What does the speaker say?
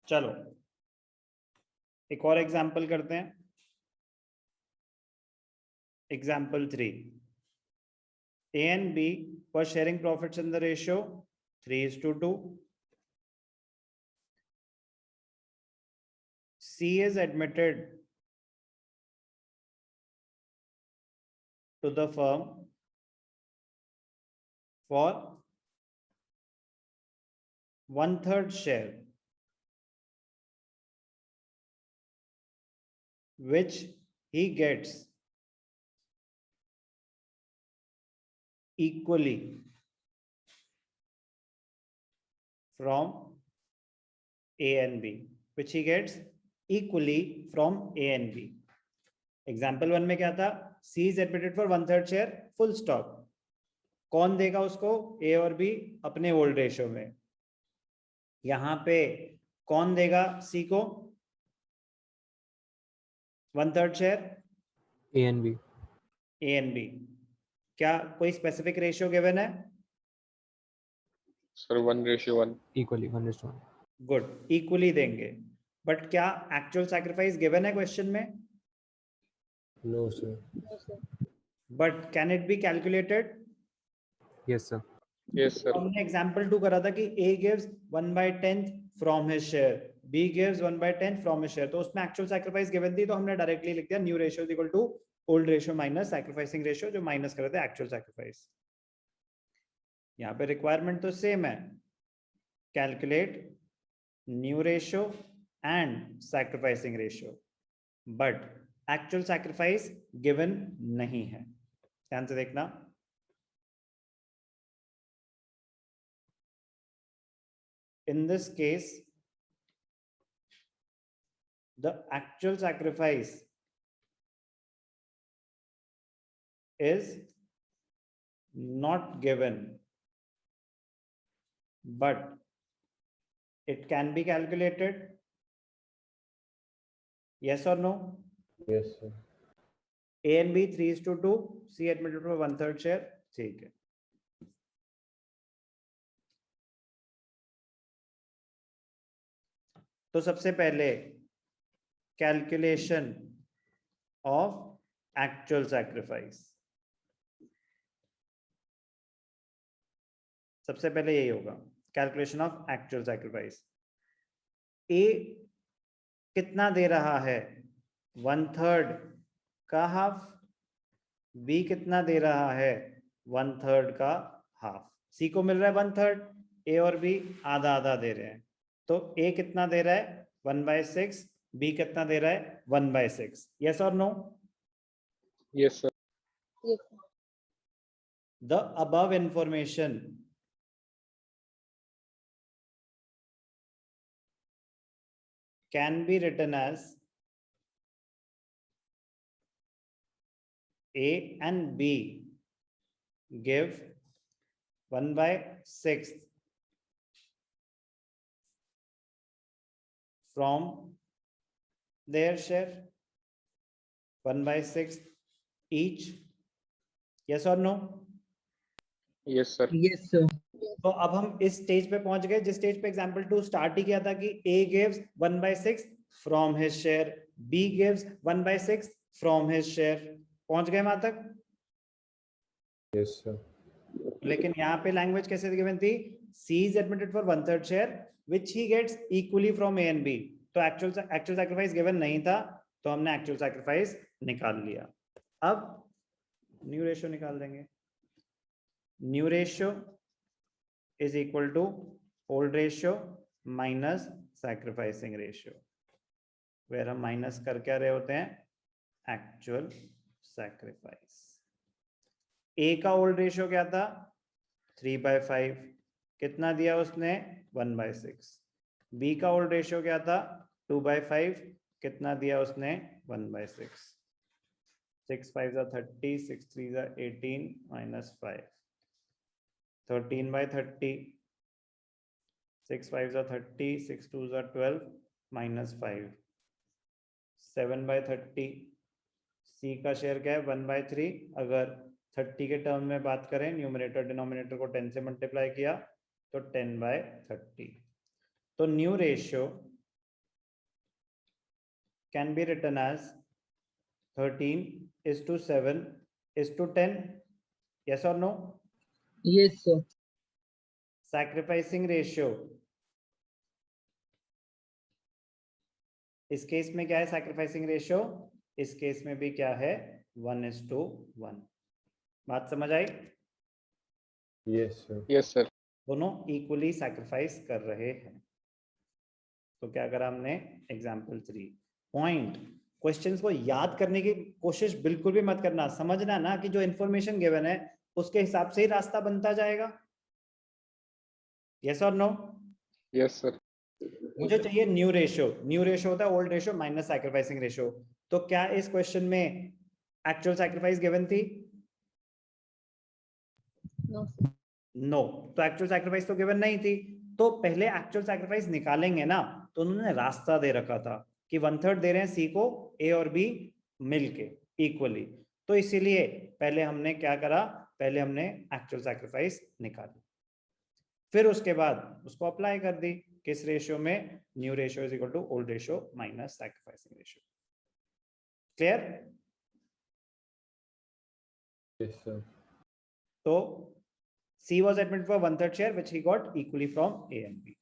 चलो एक और एग्जाम्पल करते हैं। Example 3, A and B were sharing profits in the ratio 3:2. C is admitted to the firm for 1/3 share, which he gets equally from A and B, which he gets equally from A and B. Example 1 में क्या था? C is admitted for 1/3 share, full stop. कौन देगा उसको? A और B अपने old ratio में। यहां पे कौन देगा C को 1/3 share? A and B. A and B। क्या कोई स्पेसिफिक रेशियो गिवन है? सर 1:1। Equally 1:1। गुड, इक्वली देंगे। बट क्या एक्चुअल सैक्रिफाइस गिवन है क्वेश्चन में? No sir। But can it be calculated? Yes sir। Yes sir. हमने example 2 करा था कि A gives 1/10 from his share, B gives 1/10 from his share, तो उसमें एक्चुअल सैक्रिफाइस गिवन थी, तो हमने डायरेक्टली लिख दिया new ratio is equal to old ratio minus sacrificing ratio, जो माइनस कर रहे थे एक्चुअल सैक्रिफाइस। यहाँ पे रिक्वायरमेंट तो सेम है, calculate new ratio and sacrificing ratio, but actual sacrifice given नहीं है। ध्यान से देखना, in this case the actual sacrifice is not given, but it can be calculated. Yes or no? Yes sir। A and B 3:2, C admitted for 1/3 share। ठीक है, तो सबसे पहले कैलकुलेशन ऑफ एक्चुअल सैक्रिफाइस, सबसे पहले यही होगा, कैलकुलेशन ऑफ एक्चुअल सैक्रिफाइस। ए कितना दे रहा है? 1/3 का हाफ। बी कितना दे रहा है? 1/3 का हाफ। सी को मिल रहा है 1/3, ए और बी आधा आधा दे रहे हैं, तो ए कितना दे रहा है? 1/6, बी कितना दे रहा है? 1/6। यस और no? Yes sir. The above information can be written as A and B give 1/6 from their share, 1/6 each. Yes or no? Yes sir. Yes sir। तो अब हम इस स्टेज पे पहुंच गए जिस स्टेज पे एग्जांपल 2 स्टार्ट ही किया था कि A gives 1/6 from his share, B gives 1/6 from his share। पहुंच गए वहां तक? Yes sir। लेकिन यहाँ पे लैंग्वेज कैसे गिवन थी? C is admitted for 1/3 share which he gets equally from A and B। तो एक्चुअल सैक्रिफाइस गिवन नहीं था, तो हमने एक्चुअल सैक्रिफाइस निकाल लिया। अब न्यू रेशियो निकाल देंगे। New ratio is equal to old ratio minus sacrificing ratio, where हम माइनस कर क्या रहे होते हैं? Actual sacrifice. ए का ओल्ड रेशियो क्या था? 3/5, कितना दिया उसने? 1/6। बी का ओल्ड रेशियो क्या था? 2/5, कितना दिया उसने? 1/6। 6/5 are 30, 6/3 are 18 minus 5, 13/30, 6/5 are 30, 6/2 are 12 minus 5, 7/30, C का शेयर क्या है 1/3। अगर 30 के टर्म में बात करें, न्यूमरेटर डिनोमिनेटर को 10 से मल्टीप्लाई किया तो 10/30। तो new ratio can be written as 13:7:10. Yes or no? Yes, sir. Sacrificing ratio, इस केस में क्या है सैक्रिफाइसिंग रेशियो? इस केस में भी क्या है 1:1। बात समझ आई? Yes, sir. Yes, sir. दोनों इक्वली सैक्रिफाइस कर रहे हैं। तो क्या करा हमने? Example 3 point. क्वेश्चंस को याद करने की कोशिश बिल्कुल भी मत करना, समझना ना कि जो इंफॉर्मेशन गिवन है उसके हिसाब से ही रास्ता बनता जाएगा। यस और नो? Yes, sir. मुझे चाहिए न्यू रेशियो। न्यू रेशियो होता है old ratio minus sacrificing ratio. तो क्या इस क्वेश्चन में एक्चुअल सैक्रिफाइस गिवन थी? No, sir. नो। तो एक्चुअल सैक्रिफाइस तो गिवन नहीं थी, तो पहले एक्चुअल सैक्रिफाइस निकालेंगे ना, तो उन्होंने रास्ता दे रखा था कि 1/3 दे रहे हैं सी को, ए और बी मिलके इक्वली। तो इसीलिए पहले हमने क्या करा? पहले हमने एक्चुअल सैक्रिफाइस निकाली, फिर उसके बाद उसको अप्लाई कर दी। किस रेशियो में? New ratio is equal to old ratio minus sacrificing ratio. Clear? Yes, sir. तो C was admitted for 1/3 share which he got equally from A and B.